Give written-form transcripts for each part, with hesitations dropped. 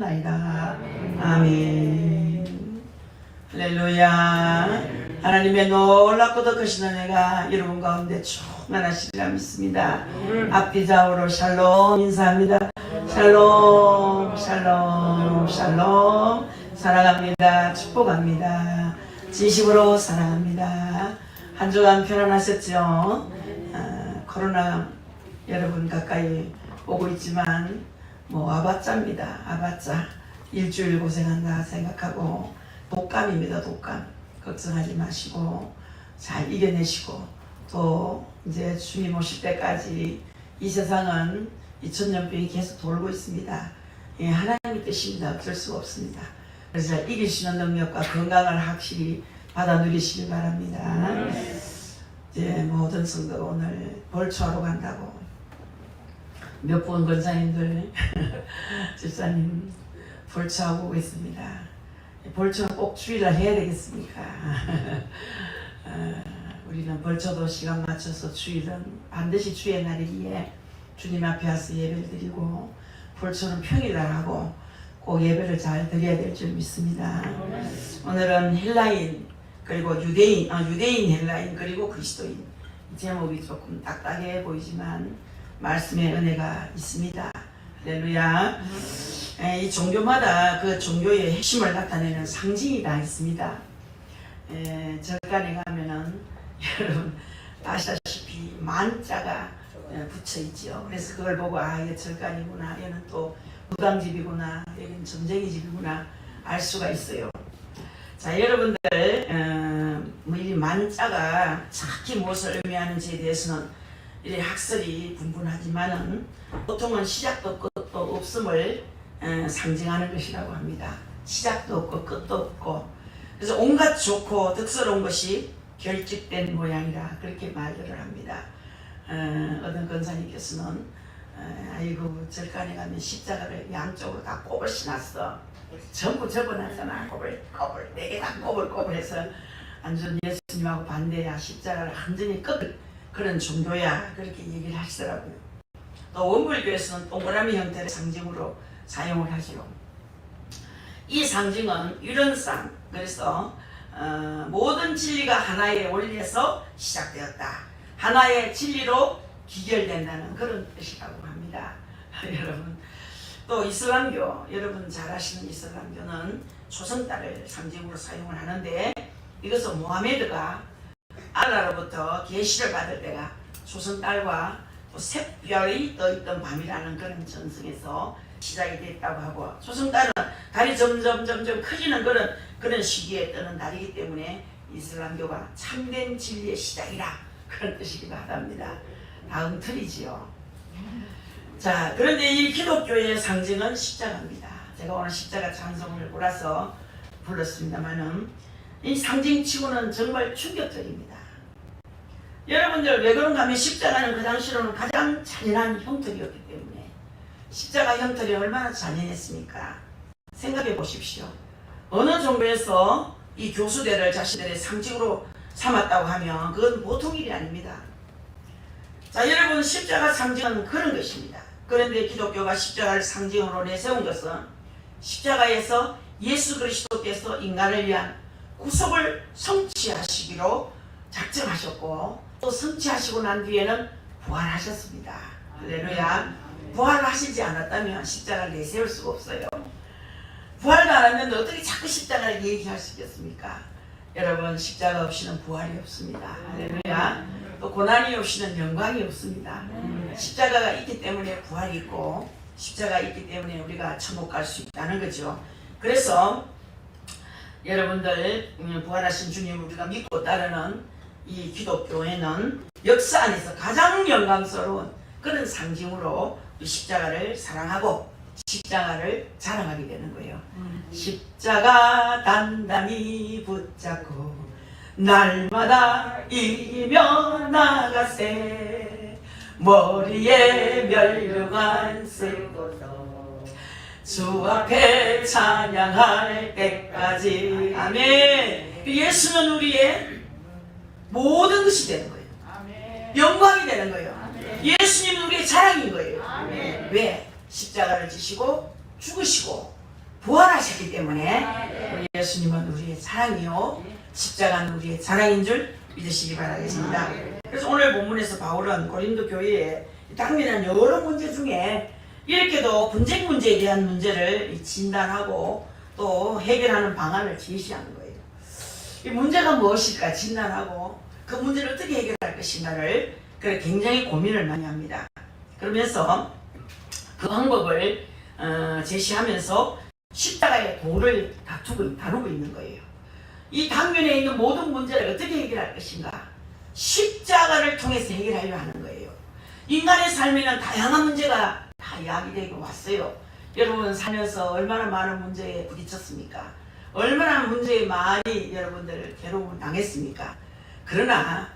나이다. 아멘. 할렐루야. 하나님의 놀랍고도 크신 은혜가 여러분 가운데 충만하시리라 믿습니다. 앞뒤 좌우로 샬롬 인사합니다. 샬롬 샬롬 샬롬. 사랑합니다. 축복합니다. 진심으로 사랑합니다. 한 주간 편안하셨죠? 코로나 여러분 가까이 오고 있지만 와봤자입니다. 와봤자 일주일 고생한다 생각하고 독감입니다. 독감 걱정하지 마시고 잘 이겨내시고 또 이제 주님 오실 때까지 이 세상은 2000년병이 계속 돌고 있습니다. 예, 하나님의 뜻입니다. 어쩔 수가 없습니다. 그래서 잘 이길 수 있는 능력과 건강을 확실히 받아 누리시길 바랍니다. 이제 모든 성도가 오늘 벌초하러 간다고 몇 분 권사님들 집사님 벌초하고 있습니다. 벌초는 꼭 주일날 해야 되겠습니까? 우리는 벌초도 시간 맞춰서 주일은 반드시 주의 날이기에 주님 앞에 와서 예배를 드리고 벌초는 평일날 하고 꼭 예배를 잘 드려야 될 줄 믿습니다. 오늘은 헬라인 그리고 유대인 헬라인 그리고 그리스도인 제목이 조금 딱딱해 보이지만 말씀의 은혜가 있습니다. 할렐루야. 이 종교마다 그 종교의 핵심을 나타내는 상징이 다 있습니다. 절간에 가면은 여러분 아시다시피 만자가 붙여 있죠. 그래서 그걸 보고 이게 절간이구나, 얘는 또 무당집이구나, 여기는 점쟁이 집이구나 알 수가 있어요. 자, 여러분들 이 만자가 정확히 무엇을 의미하는지에 대해서는 이 학설이 분분하지만은 보통은 시작도 끝도 없음을 상징하는 것이라고 합니다. 시작도 없고 끝도 없고, 그래서 온갖 좋고 득스러운 것이 결집된 모양이라 그렇게 말들을 합니다. 어떤 권사님께서는 아이고 절간에 가면 십자가를 양쪽으로 다 꼽을 신었어. 전부 접어놨잖아. 꼽을 4개 다 꼬불꼬불해서 완전 예수님하고 반대야. 십자가를 완전히 꺾을 그런 종교야. 그렇게 얘기를 하시더라고요. 또 원불교에서는 동그라미 형태의 상징으로 사용을 하시고, 이 상징은 유런상, 그래서 모든 진리가 하나의 원리에서 시작되었다, 하나의 진리로 기결된다는 그런 뜻이라고 합니다. 여러분, 또 이슬람교, 여러분 잘 아시는 이슬람교는 초승달을 상징으로 사용을 하는데, 이것은 모하메드가 알라로부터 계시를 받을 때가 초승달과 또 샛별이 떠있던 밤이라는 그런 전승에서 시작이 됐다고 하고, 초승달은 달이 점점 커지는 그런 시기에 뜨는 달이기 때문에 이슬람교가 참된 진리의 시작이라 그런 뜻이기도 하답니다. 다음 틀이지요. 자, 그런데 이 기독교의 상징은 십자가입니다. 제가 오늘 십자가 찬송을 몰아서 불렀습니다만은 이 상징치고는 정말 충격적입니다. 여러분들 왜 그런가 하면 십자가는 그 당시로는 가장 잔인한 형틀이었기 때문에, 십자가 형틀이 얼마나 잔인했습니까? 생각해 보십시오. 어느 종교에서 이 교수대를 자신들의 상징으로 삼았다고 하면 그건 보통 일이 아닙니다. 자, 여러분, 십자가 상징은 그런 것입니다. 그런데 기독교가 십자가를 상징으로 내세운 것은 십자가에서 예수 그리스도께서 인간을 위한 구속을 성취하시기로 작정하셨고, 또 성취하시고 난 뒤에는 부활하셨습니다. 할렐루야. 부활하시지 않았다면 십자가를 내세울 수가 없어요. 부활도 안 하면 어떻게 자꾸 십자가를 얘기할 수 있겠습니까? 여러분, 십자가 없이는 부활이 없습니다. 할렐루야. 또 고난이 없이는 영광이 없습니다. 십자가가 있기 때문에 부활이 있고, 십자가가 있기 때문에 우리가 천국 갈 수 있다는 거죠. 그래서 여러분들, 부활하신 주님을 우리가 믿고 따르는 이 기독교에는 역사 안에서 가장 영광스러운 그런 상징으로 십자가를 사랑하고 십자가를 자랑하게 되는 거예요. 십자가 단단히 붙잡고 날마다 이기며 나가세, 머리에 멸류관 쓰고서 주 앞에 찬양할 때까지. 아멘. 예수는 우리의 모든 것이 되는 거예요. 아멘. 영광이 되는 거예요. 아멘. 예수님은 우리의 자랑인 거예요. 아멘. 왜? 십자가를 지시고 죽으시고 부활하셨기 때문에 우리 예수님은 우리의 사랑이요 십자가는 우리의 자랑인 줄 믿으시기 바라겠습니다. 그래서 오늘 본문에서 바울은 고린도 교회에 당면한 여러 문제 중에 이렇게도 분쟁 문제에 대한 문제를 진단하고 또 해결하는 방안을 제시하는 거예요. 이 문제가 무엇일까 진단하고 그 문제를 어떻게 해결할 것인가를 굉장히 고민을 많이 합니다. 그러면서 그 방법을 제시하면서 십자가의 도를 다루고 있는 거예요. 이 당면에 있는 모든 문제를 어떻게 해결할 것인가? 십자가를 통해서 해결하려 하는 거예요. 인간의 삶에는 다양한 문제가 다 이야기되고 왔어요. 여러분 살면서 얼마나 많은 문제에 부딪혔습니까? 얼마나 문제에 많이 여러분들 괴로움을 당했습니까? 그러나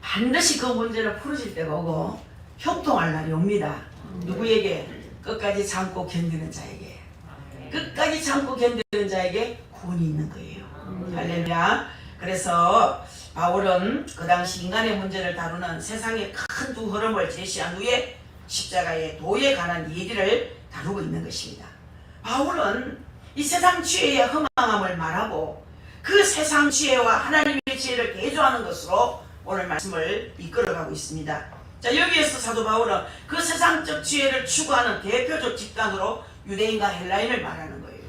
반드시 그 문제는 풀어질 때가 오고 형통할 날이 옵니다. 누구에게? 끝까지 참고 견디는 자에게. 끝까지 참고 견디는 자에게 구원이 있는 거예요. 할렐루야. 그래서 바울은 그 당시 인간의 문제를 다루는 세상의 큰 두 흐름을 제시한 후에 십자가의 도에 관한 얘기를 다루고 있는 것입니다. 바울은 이 세상 지혜의 허망함을 말하고 그 세상 지혜와 하나님의 지혜를 대조하는 것으로 오늘 말씀을 이끌어가고 있습니다. 자, 여기에서 사도 바울은 그 세상적 지혜를 추구하는 대표적 집단으로 유대인과 헬라인을 말하는 거예요.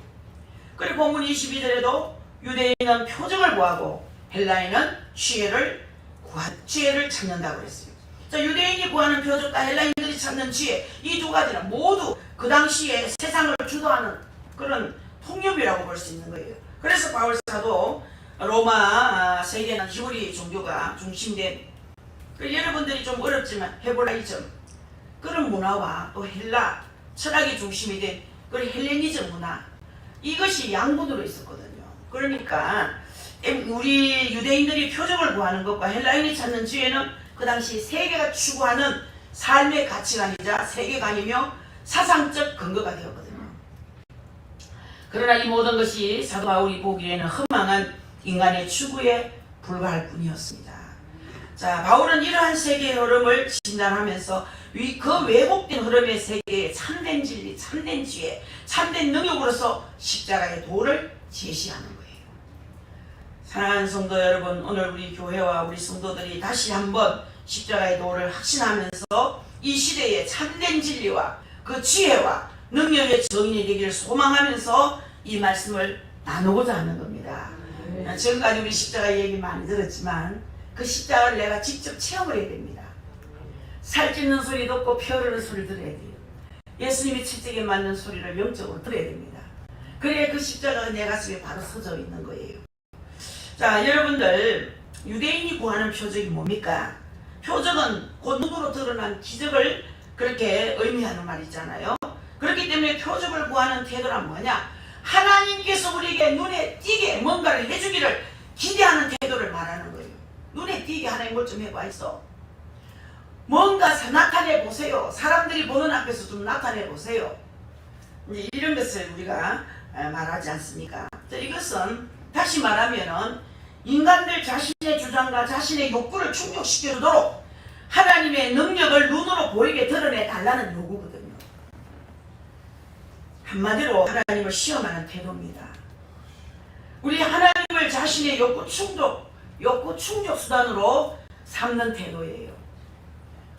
그리고 본문 22절에도 유대인은 표적을 구하고 헬라인은 지혜를 찾는다고 그랬어요. 자, 유대인이 구하는 표적과 헬라인들이 찾는 지혜, 이 두 가지는 모두 그 당시에 세상을 주도하는 그런 통념이라고 볼 수 있는 거예요. 그래서 바울 사도 로마 세계는 히브리 종교가 중심된 여러분들이 좀 어렵지만 헤브라이즘 그런 문화와 또 헬라 철학이 중심이 된 그런 헬레니즘 문화, 이것이 양분으로 있었거든요. 그러니까 우리 유대인들이 표적을 구하는 것과 헬라인이 찾는 지혜는 그 당시 세계가 추구하는 삶의 가치관이자 세계관이며 사상적 근거가 되었거든요. 그러나 이 모든 것이 사도 바울이 보기에는 허망한 인간의 추구에 불과할 뿐이었습니다. 자, 바울은 이러한 세계의 흐름을 진단하면서 그 왜곡된 흐름의 세계에 참된 진리, 참된 지혜, 참된 능력으로서 십자가의 도를 제시하는 거예요. 사랑하는 성도 여러분, 오늘 우리 교회와 우리 성도들이 다시 한번 십자가의 도를 확신하면서 이 시대의 참된 진리와 그 지혜와 능력의 정인이 되기를 소망하면서 이 말씀을 나누고자 하는 겁니다. 지금까지 우리 십자가 얘기 많이 들었지만 그 십자가를 내가 직접 체험을 해야 됩니다. 살찌는 소리 듣고 피 흐르는 소리를 들어야 돼요. 예수님이 채찍에 맞는 소리를 영적으로 들어야 됩니다. 그래야 그 십자가가 내 가슴에 바로 서져 있는 거예요. 자, 여러분들 유대인이 구하는 표적이 뭡니까? 표적은 곧 눈으로 드러난 기적을 그렇게 의미하는 말이잖아요. 그렇기 때문에 표적을 구하는 태도란 뭐냐? 하나님께서 우리에게 눈에 띄게 뭔가를 해주기를 기대하는 태도를 말하는 거예요. 눈에 띄게 하나님 뭘 좀 해봐 있어. 뭔가 나타내 보세요. 사람들이 보는 앞에서 좀 나타내 보세요. 이제 이런 것을 우리가 말하지 않습니까? 이것은 다시 말하면은 인간들 자신의 주장과 자신의 욕구를 충족시켜주도록 하나님의 능력을 눈으로 보이게 드러내 달라는 요구거든요. 한마디로 하나님을 시험하는 태도입니다. 우리 하나님을 자신의 욕구 충족 수단으로 삼는 태도예요.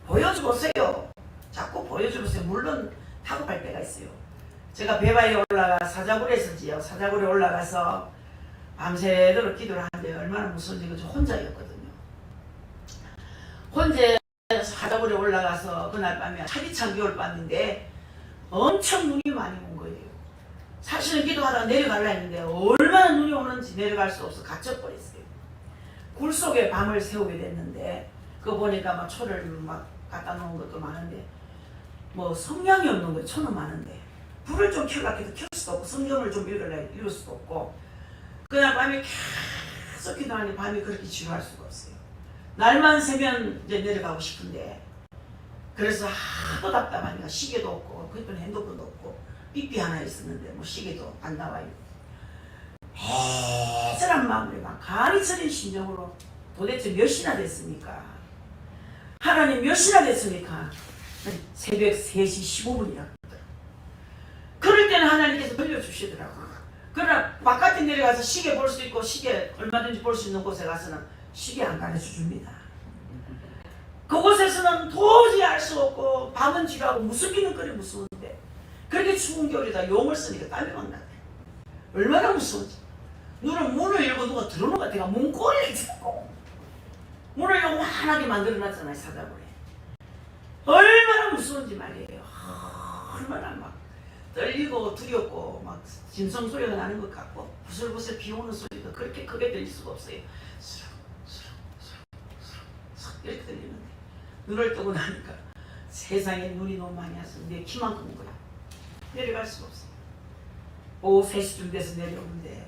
보여줘보세요. 자꾸 보여줘보세요. 물론 다급할 때가 있어요. 제가 베바에 올라가 사자굴에 올라가서 밤새도록 기도를 하는데 얼마나 무서운지 저 혼자였거든요. 혼자 사자굴에 올라가서 그날 밤에 차디찬 겨울 밤인데 엄청 눈이 많이 온 거예요. 사실은 기도하다가 내려가려 했는데 얼마나 눈이 오는지 내려갈 수 없어 갇혀버렸어요. 굴 속에 밤을 새우게 됐는데 그거 보니까 막 초를 막 갖다 놓은 것도 많은데 뭐 성량이 없는 거예요. 초는 많은데 불을 좀 켜려고 해도 켤 수도 없고 성경을 좀 읽을 수도 없고 그날 밤에 계속 기도하니 밤이 그렇게 지루할 수가 없어요. 날만 새면 이제 내려가고 싶은데 그래서 하도 답답하니까 시계도 없고 그때는 핸드폰도 없고 삐삐 하나 있었는데 뭐 시계도 안 나와요. 애절한 마음으로 막 간이 저린 심정으로 도대체 몇 시나 됐습니까? 하나님 몇 시나 됐습니까? 새벽 3시 15분이라고 그럴 때는 하나님께서 돌려주시더라고요. 그러나 바깥에 내려가서 시계 볼 수 있고 시계 얼마든지 볼 수 있는 곳에 가서는 시계 안 가르쳐 줍니다. 그곳에서는 도저히 알 수 없고 밤은 지루하고 무섭기는 그리 무서운데 그렇게 추운 겨울이다 용을 쓰니까 땀이 막 나네. 얼마나 무서운지. 문을 열고 누가 들어오는 것 같아. 문고리를 잡고 문을 요만하게 만들어놨잖아요. 사다구에. 얼마나 무서운지 말이에요. 얼마나 막 떨리고 두렵고 막 짐승 소리가 나는 것 같고 부슬부슬 비 오는 소리가 그렇게 크게 들릴 수가 없어요. 수룩 이렇게 들리는데 눈을 뜨고 나니까 세상에 눈이 너무 많이 와서 내 키만큼 온 거야. 내려갈 수가 없어요. 오후 3시쯤 돼서 내려오는데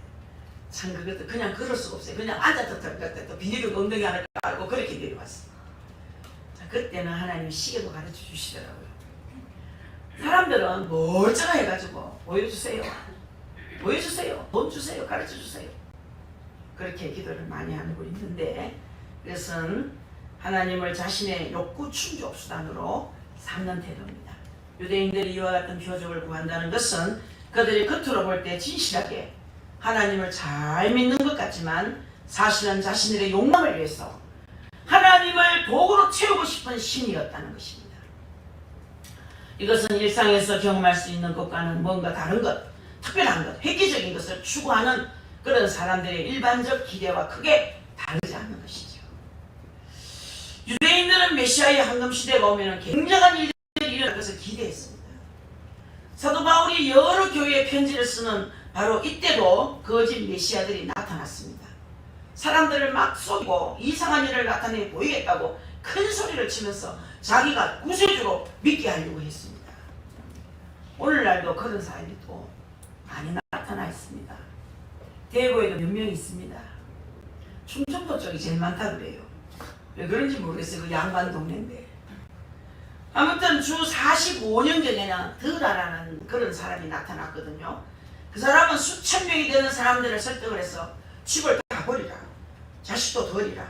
참 그것도 그냥 걸을 수가 없어요. 그냥 앉았다 비닐을 엉덩이 하나 깔고 그렇게 내려왔어요. 자, 그때는 하나님 시계도 가르쳐 주시더라고요. 사람들은 멀쩡해가지고 보여주세요. 돈 주세요. 가르쳐 주세요. 그렇게 기도를 많이 하는 분이 있는데 그것은 하나님을 자신의 욕구 충족 수단으로 삼는 태도입니다. 유대인들이 이와 같은 표적을 구한다는 것은 그들이 겉으로 볼 때 진실하게 하나님을 잘 믿는 것 같지만 사실은 자신들의 욕망을 위해서 하나님을 도구로 채우고 싶은 신이었다는 것입니다. 이것은 일상에서 경험할 수 있는 것과는 뭔가 다른 것, 특별한 것, 획기적인 것을 추구하는 그런 사람들의 일반적 기대와 크게 다르지 않는 것이죠. 유대인들은 메시아의 황금시대가 오면 굉장한 일들이 일어날 것을 기대했습니다. 사도 바울이 여러 교회에 편지를 쓰는 바로 이때도 거짓 메시아들이 나타났습니다. 사람들을 막 속이고 이상한 일을 나타내 보이겠다고 큰 소리를 치면서 자기가 구세주로 믿게 하려고 했습니다. 오늘날도 그런 사람이 또 많이 나타나 있습니다. 대구에도 몇 명 있습니다. 충청도 쪽이 제일 많다 그래요. 왜 그런지 모르겠어요. 그 양반 동네인데. 아무튼 주 45년 전에는 드라라는 그런 사람이 나타났거든요. 그 사람은 수천 명이 되는 사람들을 설득을 해서 집을 다 버리라. 자식도 버리라.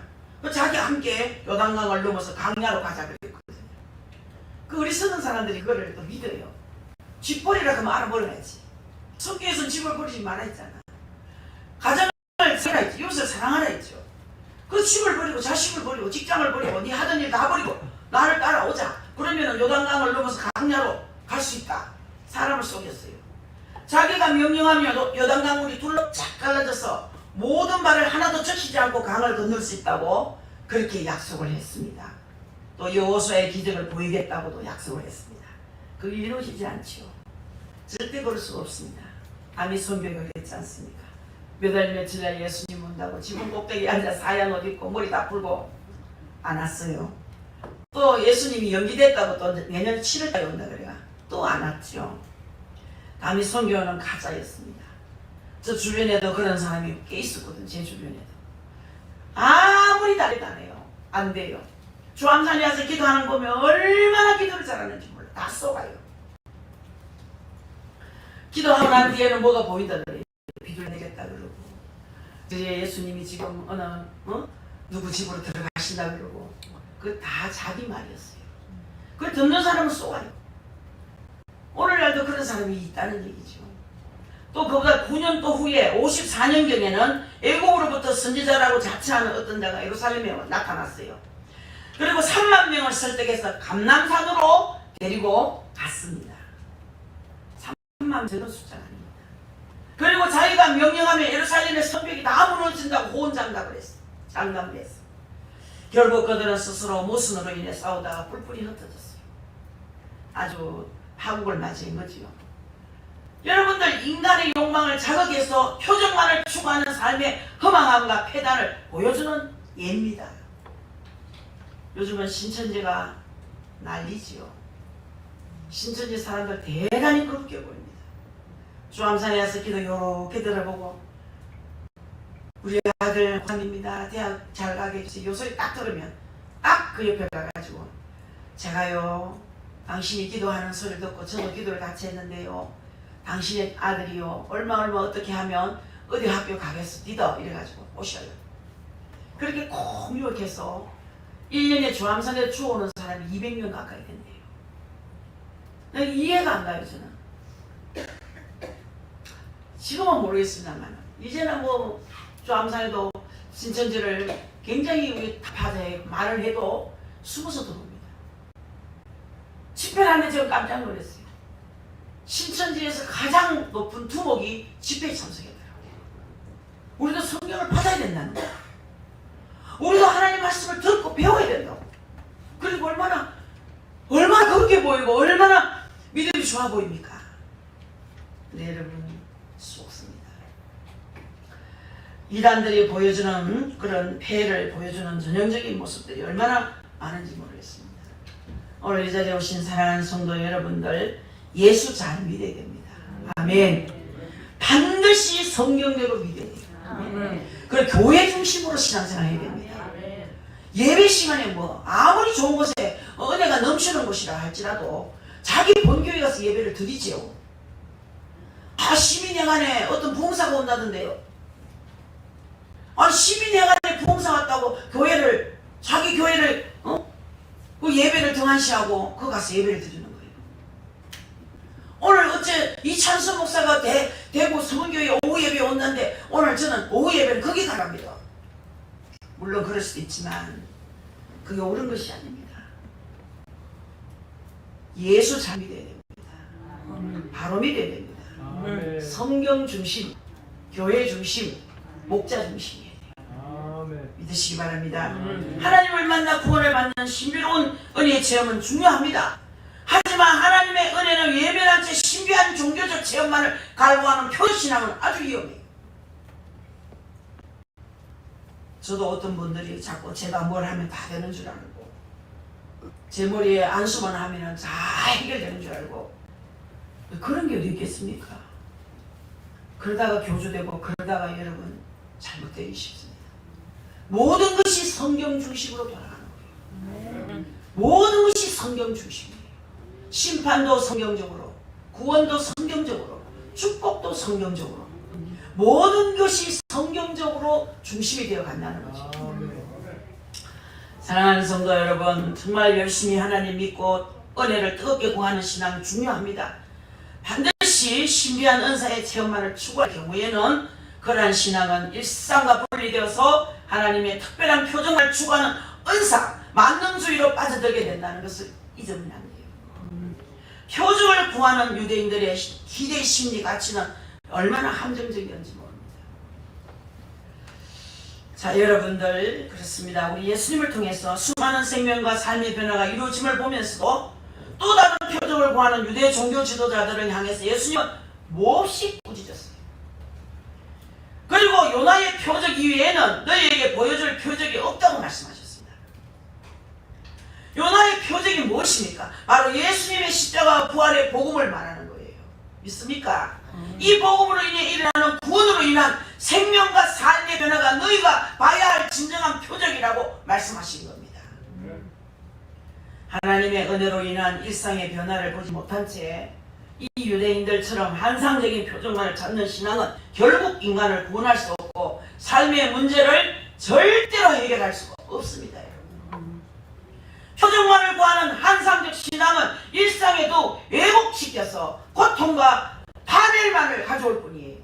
자기와 함께 요단강을 넘어서 강야로 가자 그랬거든요. 그 어리석은 사람들이 그거를 또 믿어요. 집 버리라 그러면 알아버려야지. 성경에서는 집을 버리지 말아 했잖아. 가정을 사랑하라 했지. 이웃을 사랑하라 했죠. 그 집을 버리고 자식을 버리고 직장을 버리고 네 하던 일 다 버리고 나를 따라오자. 그러면 요단강을 넘어서 강야로 갈 수 있다. 사람을 속였어요. 자기가 명령하면 요단강물이 둘로 쫙 갈라져서 모든 발을 하나도 적시지 않고 강을 건널 수 있다고 그렇게 약속을 했습니다. 또 여호수아의 기적을 보이겠다고도 약속을 했습니다. 그게 이루어지지 않죠. 절대 그럴 수가 없습니다. 아미 선교가 그랬지 않습니까? 몇 월 며칠 날 예수님 온다고 지붕 꼭대기에 앉아서 하얀 옷 입고 머리 다 풀고 안 왔어요. 또 예수님이 연기됐다고 또 내년 7월달에 온다 그래가 또 안 왔죠. 아미 선교는 가짜였습니다. 저 주변에도 그런 사람이 꽤 있었거든. 제 주변에도. 아무리 달래도 안 해요. 안 돼요. 주암산에 와서 기도하는 거 보면 얼마나 기도를 잘하는지 몰라. 다 쏘가요. 기도하고 난 뒤에는 뭐가 보인다 그래요. 비를 내겠다 그러고. 이제 예수님이 지금 어느 누구 집으로 들어가신다 그러고. 그거 다 자기 말이었어요. 그걸 듣는 사람은 쏘가요. 오늘날도 그런 사람이 있다는 얘기죠. 또 그보다 9년 또 후에 54년경에는 애국으로부터 선지자라고 자처하는 어떤 자가 예루살렘에 나타났어요. 그리고 3만 명을 설득해서 감람산으로 데리고 갔습니다. 3만 적은 숫자가 아닙니다. 그리고 자기가 명령하면 예루살렘의 성벽이 다 무너진다고 호언장담을 했어. 장담을 했어. 결국 그들은 스스로 모순으로 인해 싸우다가 뿔뿔이 흩어졌어요. 아주 파국을 맞이한 거지요. 여러분들 인간의 욕망을 자극해서 표정만을 추구하는 삶의 허망함과 폐단을 보여주는 예입니다. 요즘은 신천지가 난리지요. 신천지 사람들 대단히 그렇게 보입니다. 주암산에 와서 기도 요렇게 들어보고 우리 아들 환입니다. 대학 잘 가게 해주세요. 요 소리 딱 들으면 딱 그 옆에 가가지고 제가요 당신이 기도하는 소리를 듣고 저도 기도를 같이 했는데요. 당신의 아들이요 얼마 어떻게 하면 어디 학교 가겠습니다. 이래가지고 오셔요. 그렇게 꼭 유혹해서 1년에 주암산에 주워오는 사람이 200명 가까이 된대요. 이해가 안 가요 저는. 지금은 모르겠습니다만 이제는 뭐 조암산에도 신천지를 굉장히 우리 답하자에 말을 해도 숨어서 들어옵니다. 집회를 하는데 제가 깜짝 놀랐어요. 신천지에서 가장 높은 두목이 집회에 참석했더라고요. 우리도 성경을 받아야 된다는 거야. 우리도 하나님 말씀을 듣고 배워야 된다고. 그리고 얼마나 그렇게 보이고 얼마나 믿음이 좋아 보입니까? 근데 여러분 속습니다. 이단들이 보여주는 그런 폐를 보여주는 전형적인 모습들이 얼마나 많은지 모르겠습니다. 오늘 이 자리에 오신 사랑하는 성도 여러분들, 예수 잘 믿어야 됩니다. 아멘. 반드시 성경대로 믿어야 돼요. 그리고 교회 중심으로 신앙생활 해야 됩니다. 예배 시간에 뭐 아무리 좋은 곳에 은혜가 넘치는 곳이라 할지라도 자기 본교회 가서 예배를 드리지요. 시민회관에 어떤 부흥사가 온다던데요. 아니 시민회관에 부흥사 왔다고 자기 교회를 그 예배를 등한시하고 그 가서 예배를 드리는 거예요. 오늘 어째 이찬수 목사가 대구 서문교회 오후 예배에 온다는데 오늘 저는 오후 예배를 거기 가랍니다. 물론 그럴 수도 있지만 그게 옳은 것이 아닙니다. 예수 잘 믿어야 됩니다. 바로 믿어야 됩니다. 성경 중심, 교회 중심, 목자 중심이에요. 믿으시기 바랍니다. 하나님을 만나 구원을 받는 신비로운 은혜의 체험은 중요합니다. 하지만 하나님의 은혜는 예민한 채 신비한 종교적 체험만을 갈구하는 표신앙은 아주 위험해요. 저도 어떤 분들이 자꾸 제가 뭘 하면 다 되는 줄 알고 제 머리에 안수만 하면 다 해결되는 줄 알고 그런 게 어디 있겠습니까? 그러다가 교주되고 그러다가 여러분 잘못되기 쉽습니다. 모든 것이 성경 중심으로 돌아가는 거예요. 모든 것이 성경 중심이에요. 심판도 성경적으로, 구원도 성경적으로, 축복도 성경적으로, 모든 것이 성경적으로 중심이 되어 간다는 거죠. 사랑하는 성도 여러분, 정말 열심히 하나님 믿고 은혜를 뜨겁게 구하는 신앙 중요합니다. 반드시 신비한 은사의 체험만을 추구할 경우에는 그러한 신앙은 일상과 분리되어서 하나님의 특별한 표정을 추구하는 은사, 만능주의로 빠져들게 된다는 것을 잊으면 안 돼요. 표정을 구하는 유대인들의 기대 심리 가치는 얼마나 함정적이었는지 모릅니다. 자, 여러분들 그렇습니다. 우리 예수님을 통해서 수많은 생명과 삶의 변화가 이루어짐을 보면서도 또 다른 표적을 구하는 유대 종교 지도자들을 향해서 예수님은 몹시 꾸짖었어요. 그리고 요나의 표적 이외에는 너희에게 보여줄 표적이 없다고 말씀하셨습니다. 요나의 표적이 무엇입니까? 바로 예수님의 십자가 부활의 복음을 말하는 거예요. 믿습니까? 이 복음으로 인해 일어나는 구원으로 인한 생명과 삶의 변화가 너희가 봐야 할 진정한 표적이라고 말씀하신 겁니다. 하나님의 은혜로 인한 일상의 변화를 보지 못한 채 이 유대인들처럼 환상적인 표적만을 찾는 신앙은 결국 인간을 구원할 수 없고 삶의 문제를 절대로 해결할 수가 없습니다. 표적만을 구하는 환상적 신앙은 일상에도 왜곡시켜서 고통과 파멸만을 가져올 뿐이에요.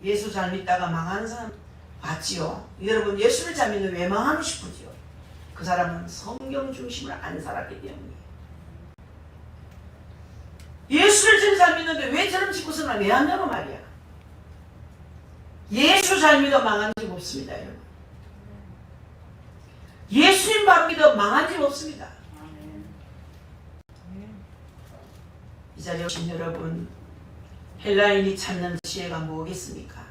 예수 잘 믿다가 망하는 사람 봤지요? 여러분 예수를 잘 믿는 왜 망하고 싶으지요? 그 사람은 성경 중심을 안 살았기 때문이에요. 예수를 잘 믿는데 왜 저런 짓고서는 왜 한다고 말이야? 예수 잘 믿어 망한 집 없습니다, 여러분. 예수님 바로 믿어 망한 집 없습니다. 이 자리에 오신 여러분, 헬라인이 찾는 지혜가 뭐겠습니까?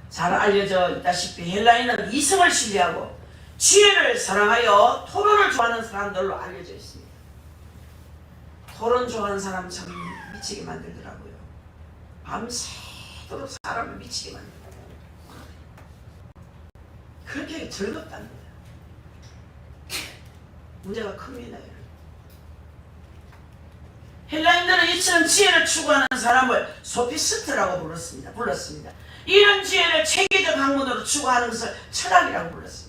잘 알려져 있다시피 헬라인은 이성을 신뢰하고 지혜를 사랑하여 토론을 좋아하는 사람들로 알려져 있습니다. 토론 좋아하는 사람 참 미치게 만들더라고요. 밤새도록 사람을 미치게 만들더라고요. 그렇게 즐겁답니다. 문제가 큽니다. 헬라인들은 이처럼 지혜를 추구하는 사람을 소피스트라고 불렀습니다. 이런 지혜를 체계적 학문으로 추구하는 것을 철학이라고 불렀습니다.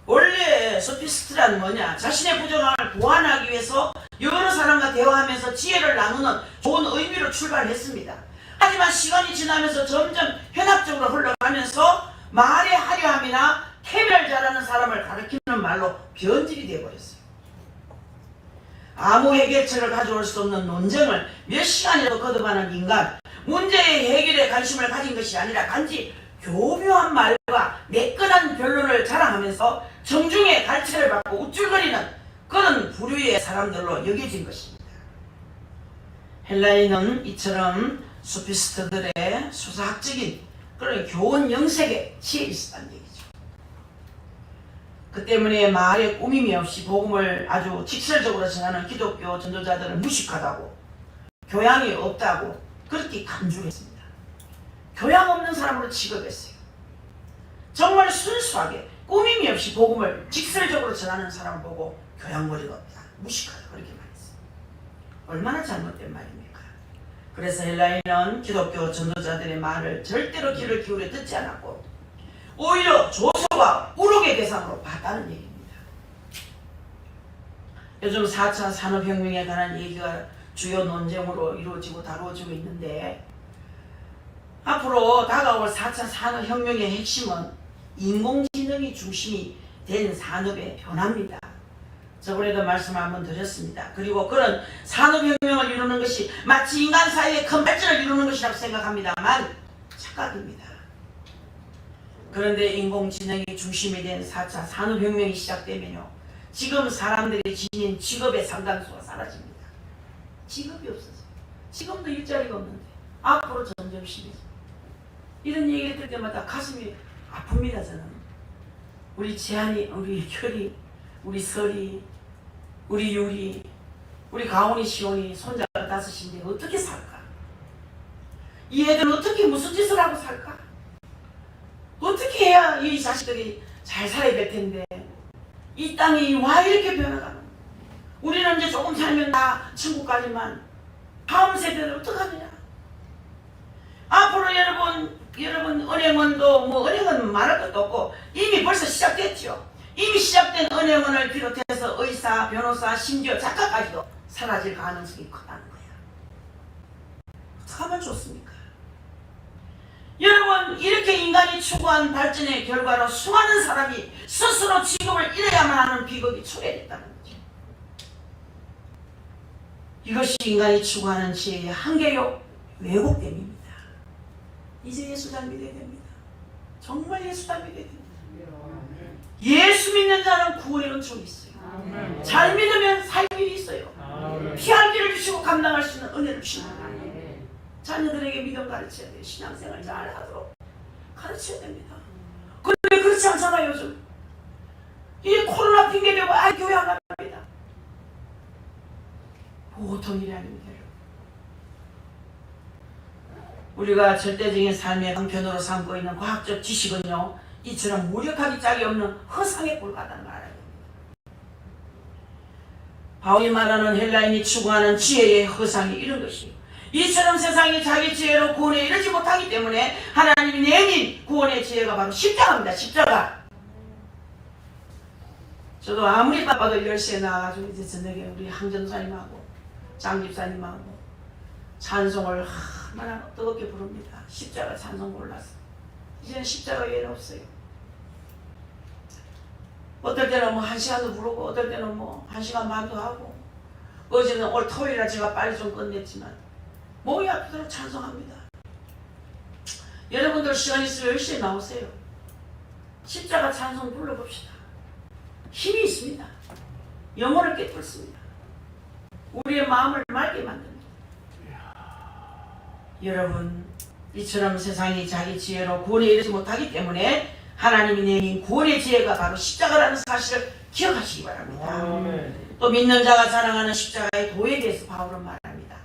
원래 소피스트란 뭐냐? 자신의 부족함을 보완하기 위해서 여러 사람과 대화하면서 지혜를 나누는 좋은 의미로 출발했습니다. 하지만 시간이 지나면서 점점 현학적으로 흘러가면서 말의 화려함이나 캐비를 잘하는 사람을 가리키는 말로 변질이 되어버렸어요. 아무 해결책을 가져올 수 없는 논쟁을 몇 시간이라도 거듭하는 인간, 문제의 해결에 관심을 가진 것이 아니라 단지 교묘한 말과 매끈한 변론을 자랑하면서 정중의 갈채를 받고 우쭐거리는 그런 부류의 사람들로 여겨진 것입니다. 헬라인은 이처럼 소피스트들의 수사학적인 그런 교훈 영색에 취해 있었다는 얘기죠. 그 때문에 말에 꾸밈이 없이 복음을 아주 직설적으로 전하는 기독교 전도자들은 무식하다고, 교양이 없다고 그렇게 간주했습니다. 교양 없는 사람으로 취급했어요. 정말 순수하게 꾸밈이 없이 복음을 직설적으로 전하는 사람을 보고 교양머리가 없다, 무식하다 그렇게 말했어요. 얼마나 잘못된 말입니까? 그래서 헬라인은 기독교 전도자들의 말을 절대로 귀를 기울여 듣지 않았고 오히려 조소와 우롱의 대상으로 봤다는 얘기입니다. 요즘 4차 산업혁명에 관한 얘기가 주요 논쟁으로 이루어지고 다루어지고 있는데, 앞으로 다가올 4차 산업혁명의 핵심은 인공지능이 중심이 된 산업의 변화입니다. 저번에도 말씀 한번 드렸습니다. 그리고 그런 산업혁명을 이루는 것이 마치 인간 사회의 큰 발전을 이루는 것이라고 생각합니다만 착각입니다. 그런데 인공지능이 중심이 된 4차 산업혁명이 시작되면요, 지금 사람들이 지닌 직업의 상당수가 사라집니다. 직업이 없어서 지금도 일자리가 없는데 앞으로 점점 심해져. 이런 얘기를 들을 때마다 가슴이 아픕니다. 저는 우리 재한이, 우리 결이, 우리 설이, 우리 유리, 우리 가온이, 시온이 손자가 5인데 어떻게 살까? 이 애들은 어떻게 무슨 짓을 하고 살까? 어떻게 해야 이 자식들이 잘 살아야 될 텐데 이 땅이 와 이렇게 변해가는? 우리는 이제 조금 살면 다 천국까지만 다음 세대는 어떡하느냐? 앞으로 여러분 은행원도 뭐 은행은 말할 것도 없고 이미 벌써 시작됐죠. 이미 시작된 은행원을 비롯해서 의사, 변호사, 심지어 작가까지도 사라질 가능성이 크다는 거야. 어떡하면 좋습니까? 여러분, 이렇게 인간이 추구한 발전의 결과로 수많은 사람이 스스로 직업을 잃어야만 하는 비극이 초래됐다는 거죠. 이것이 인간이 추구하는 지혜의 한계요 왜곡됨입니다. 이제 예수 잘 믿어야 됩니다. 정말 예수 잘 믿어야 됩니다. 예수 믿는 자는 구원의 은총이 있어요. 잘 믿으면 살 길이 있어요. 피할 길을 주시고 감당할 수 있는 은혜를 주십니다. 자녀들에게 믿음 가르쳐야 돼요. 신앙생활 잘 하도록 가르쳐야 됩니다. 그런데 그렇지 않잖아요. 요즘 이 코로나 핑계대고 교회 안 갑니다. 보통 일이 아닙니다. 우리가 절대적인 삶의 방편으로 삼고 있는 과학적 지식은요, 이처럼 무력하기 짝이 없는 허상에 불과하다는 걸 알아야 됩니다. 바울이 말하는 헬라인이 추구하는 지혜의 허상이 이런 것이에요. 이처럼 세상이 자기 지혜로 구원에 이르지 못하기 때문에 하나님이 내민 구원의 지혜가 바로 십자가입니다. 십자가. 저도 아무리 바빠도 10시에 나와가지고 이제 저녁에 우리 항전사님하고 장집사님하고 찬송을 얼마나 뜨겁게 부릅니다. 십자가 찬송 골라서. 이제는 십자가 외에는 없어요. 어떨 때는 뭐 1시간도 부르고 어떨 때는 뭐 1시간 반도 하고, 어제는 올 토요일이라 제가 빨리 좀 끝냈지만 몸이 아프도록 찬송합니다. 여러분들 시간 있으면 10시에 나오세요. 십자가 찬송 불러봅시다. 힘이 있습니다. 영혼을 깨뚫습니다. 우리의 마음을 맑게 만듭니다. 여러분, 이처럼 세상이 자기 지혜로 구원에 이르지 못하기 때문에 하나님이 내민 구원의 지혜가 바로 십자가라는 사실을 기억하시기 바랍니다. 또 믿는 자가 자랑하는 십자가의 도에 대해서 바울은 말합니다.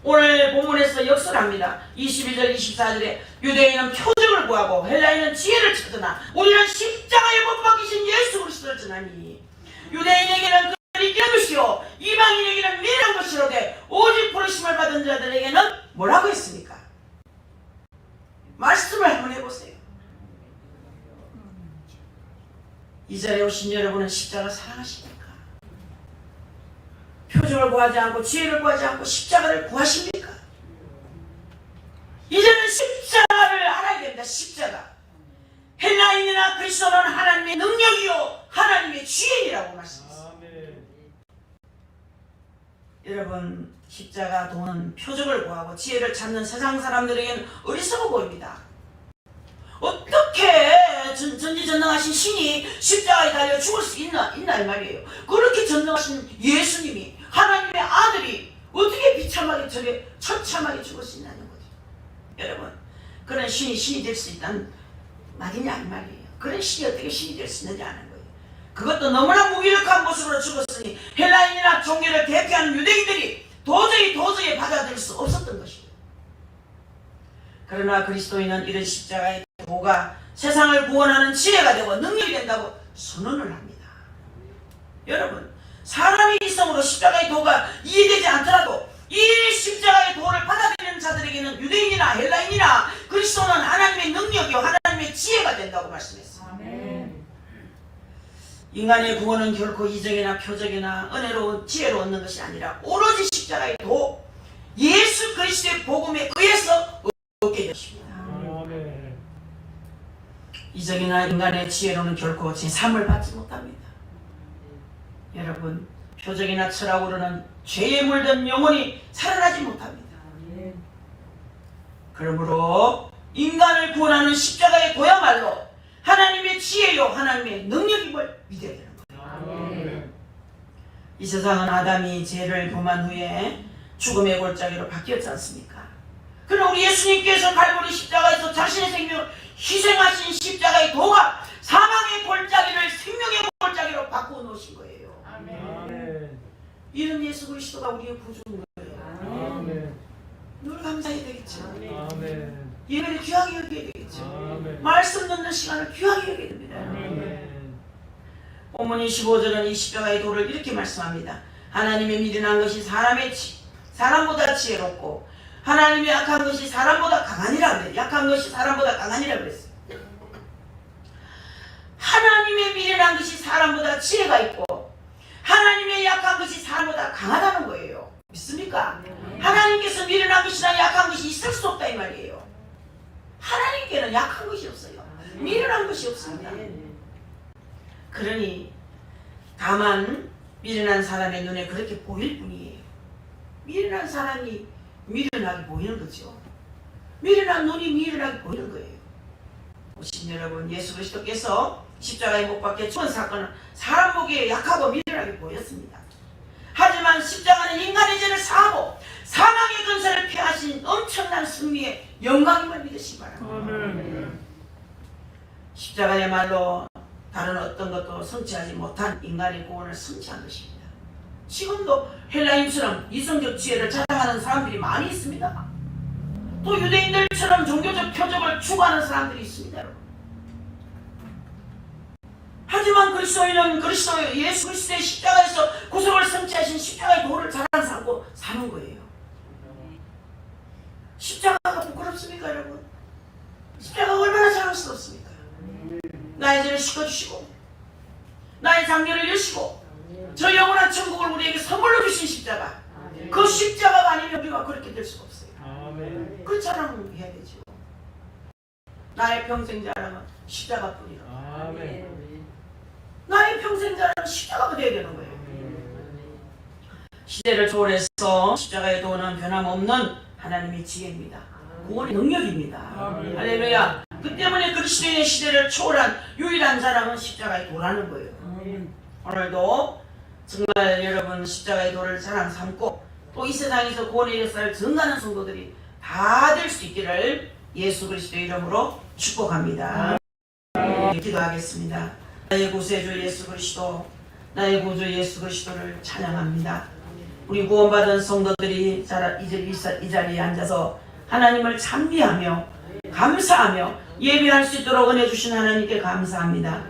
오늘 본문에서 역설합니다. 21절 24절에 유대인은 표적을 구하고 헬라인은 지혜를 찾으나 우리는 십자가에 못 박히신 예수 그리스도를 전하니 유대인에게는 그들이 이기는 것이요 이방인에게는 미련한 것이로되 오직 부르심을 받은 자들에게는 뭐라고 했습니까? 말씀을 한번 해보세요. 이 자리에 오신 여러분은 십자가 사랑하십니까? 표적을 구하지 않고 지혜를 구하지 않고 십자가를 구하십니까? 이제는 십자가를 알아야 됩니다. 십자가. 헬라인이나 그리스도는 하나님의 능력이요 하나님의 지혜이라고 말씀했습니다. 여러분, 십자가 도는 표적을 구하고 지혜를 찾는 세상 사람들에게는 어리석어 보입니다. 어떻게 전지전능하신 신이 십자가에 달려 죽을 수 있나 이 말이에요. 그렇게 전능하신 예수님이 하나님의 아들이 어떻게 비참하게 저게 처참하게 죽을 수 있냐는 거죠. 여러분, 그런 신이 될 수 있다는 말이냐 이 말이에요. 그런 신이 어떻게 신이 될 수 있느냐 하는 거예요. 그것도 너무나 무기력한 모습으로 죽었으니 헬라인이나 종교를 대표하는 유대인들이 도저히 받아들일 수 없었던 것이에요. 그러나 그리스도인은 이런 십자가의 도가 세상을 구원하는 지혜가 되고 능력이 된다고 선언을 합니다. 여러분, 사람의 이성으로 십자가의 도가 이해되지 않더라도 이 십자가의 도를 받아들이는 자들에게는 유대인이나 헬라인이나 그리스도는 하나님의 능력이요 하나님의 지혜가 된다고 말씀했습니다. 아멘. 인간의 구원은 결코 이정이나 표적이나 은혜로 지혜로 얻는 것이 아니라 오로지 십자가의 도 예수 그리스도의 복음에 의해서 얻게 되십니다. 이적이나 인간의 지혜로는 결코 제3을 받지 못합니다. 여러분, 표적이나 철학으로는 죄에 물든 영혼이 살아나지 못합니다. 그러므로 인간을 구원하는 십자가의 도야말로 하나님의 지혜요 하나님의 능력임을 믿어야 되는 거예요. 이 세상은 아담이 죄를 범한 후에 죽음의 골짜기로 바뀌었지 않습니까? 그러나 우리 예수님께서 갈보리 십자가에서 자신의 생명을 희생하신 십자가의 도가 사망의 골짜기를 생명의 골짜기로 바꾸어 놓으신 거예요. 아멘. 이런 예수 그리스도가 우리의 구주인 거예요. 아멘. 늘 감사해야 되겠죠. 아멘. 예배를 귀하게 여겨야 되겠죠. 아멘. 말씀 듣는 시간을 귀하게 여겨야 됩니다. 아멘. 본문 25절은 이 십자가의 도를 이렇게 말씀합니다. 하나님의 미련한 것이 사람보다 지혜롭고 하나님의 약한 것이 사람보다 강하니라 그래요. 약한 것이 사람보다 강하니라 그랬어요. 하나님의 미련한 것이 사람보다 지혜가 있고 하나님의 약한 것이 사람보다 강하다는 거예요. 믿습니까? 하나님께서 미련한 것이나 약한 것이 있을 수 없다 이 말이에요. 하나님께는 약한 것이 없어요. 미련한 것이 없습니다. 그러니 다만 미련한 사람의 눈에 그렇게 보일 뿐이에요. 미련한 사람이 미련하게 보이는 거죠. 미련한 눈이 미련하게 보이는 거예요. 오신 여러분, 예수 그리스도께서 십자가에 못 박혀 죽은 사건은 사람 보기에 약하고 미련하게 보였습니다. 하지만 십자가는 인간의 죄를 사하고 사망의 근세를 피하신 엄청난 승리의 영광임을 믿으시기 바랍니다. 십자가야말로 다른 어떤 것도 성취하지 못한 인간의 구원을 성취한 것입니다. 지금도 헬라인처럼 이성적 지혜를 자랑하는 사람들이 많이 있습니다. 또 유대인들처럼 종교적 표적을 추구하는 사람들이 있습니다. 하지만 그리스도인은 예수 그리스도의 십자가에서 구속을 성취하신 십자가의 도를 자랑 삼고 사는 거예요. 십자가가 부끄럽습니까, 여러분? 십자가가 얼마나 자랑스럽습니까? 나의 죄를 씻어주시고 나의 장례를 여시고 저 영원한 천국을 우리에게 선물로 주신 십자가. 그 십자가가 아니면 우리가 그렇게 될 수가 없어요. 그 자랑을 해야 되죠. 나의 평생 자랑은 십자가뿐이라. 나의 평생 자랑은 십자가가 되어야 되는 거예요. 시대를 초월해서 십자가의 도는 변함없는 하나님의 지혜입니다. 구원의 능력입니다. 할렐루야. 그 때문에 그리스도인의 시대를 초월한 유일한 자랑은 십자가의 도라는 거예요. 오늘도 정말 여러분 십자가의 도를 자랑 삼고 또 이 세상에서 구원의 역사를 전가하는 성도들이 다 될 수 있기를 예수 그리스도의 이름으로 축복합니다. 기도하겠습니다. 나의 구세주 예수 그리스도, 나의 구주 예수 그리스도를 찬양합니다. 우리 구원받은 성도들이 이 자리에 앉아서 하나님을 찬미하며 감사하며 예배할 수 있도록 은혜 주신 하나님께 감사합니다.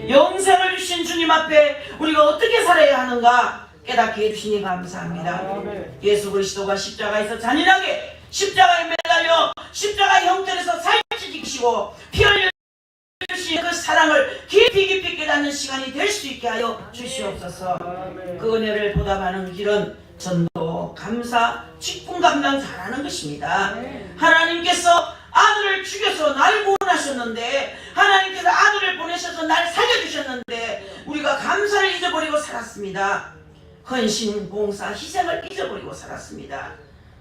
영생을 주신 주님 앞에 우리가 어떻게 살아야 하는가 깨닫게 해주시니 감사합니다. 예수 그리스도가 십자가에서 잔인하게 십자가에 매달려 십자가의 형편에서 살찌시고 피 흘려 주신 그 사랑을 깊이 깨닫는 시간이 될 수 있게 하여 주시옵소서. 그 은혜를 보답하는 길은 전도, 감사, 직분 감당 잘하는 것입니다. 하나님께서 아들을 죽여서 날 구원하셨는데, 하나님께서 아들을 보내셔서 날 살려주셨는데 우리가 감사를 잊어버리고 살았습니다. 헌신, 봉사, 희생을 잊어버리고 살았습니다.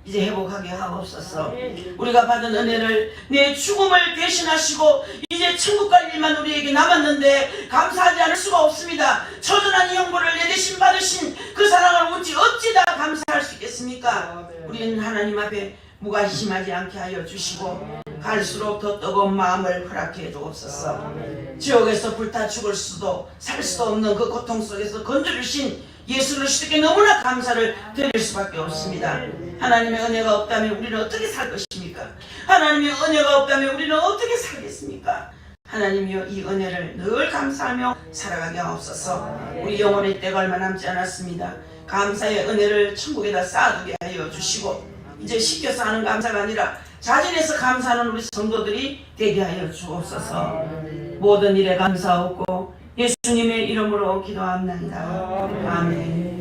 이제 회복하게 하옵소서. 우리가 받은 은혜를, 내 죽음을 대신하시고 이제 천국 갈 일만 우리에게 남았는데 감사하지 않을 수가 없습니다. 처절한 이 형벌을 내 대신 받으신 그 사랑을 어찌 다 감사할 수 있겠습니까? 우리는 하나님 앞에 무관심하지 않게 하여 주시고 갈수록 더 뜨거운 마음을 허락해 주옵소서. 지옥에서 불타 죽을 수도 살 수도 없는 그 고통 속에서 건져주신 예수 그리스도께 너무나 감사를 드릴 수밖에 없습니다. 하나님의 은혜가 없다면 우리는 어떻게 살 것입니까? 하나님의 은혜가 없다면 우리는 어떻게 살겠습니까? 하나님이여, 이 은혜를 늘 감사하며 살아가게 하옵소서. 우리 영혼의 때가 얼마 남지 않았습니다. 감사의 은혜를 천국에다 쌓아두게 하여 주시고 이제 시켜서 하는 감사가 아니라 자진해서 감사하는 우리 성도들이 되게 하여 주옵소서. 모든 일에 감사하고 예수님의 이름으로 기도합니다. 아멘.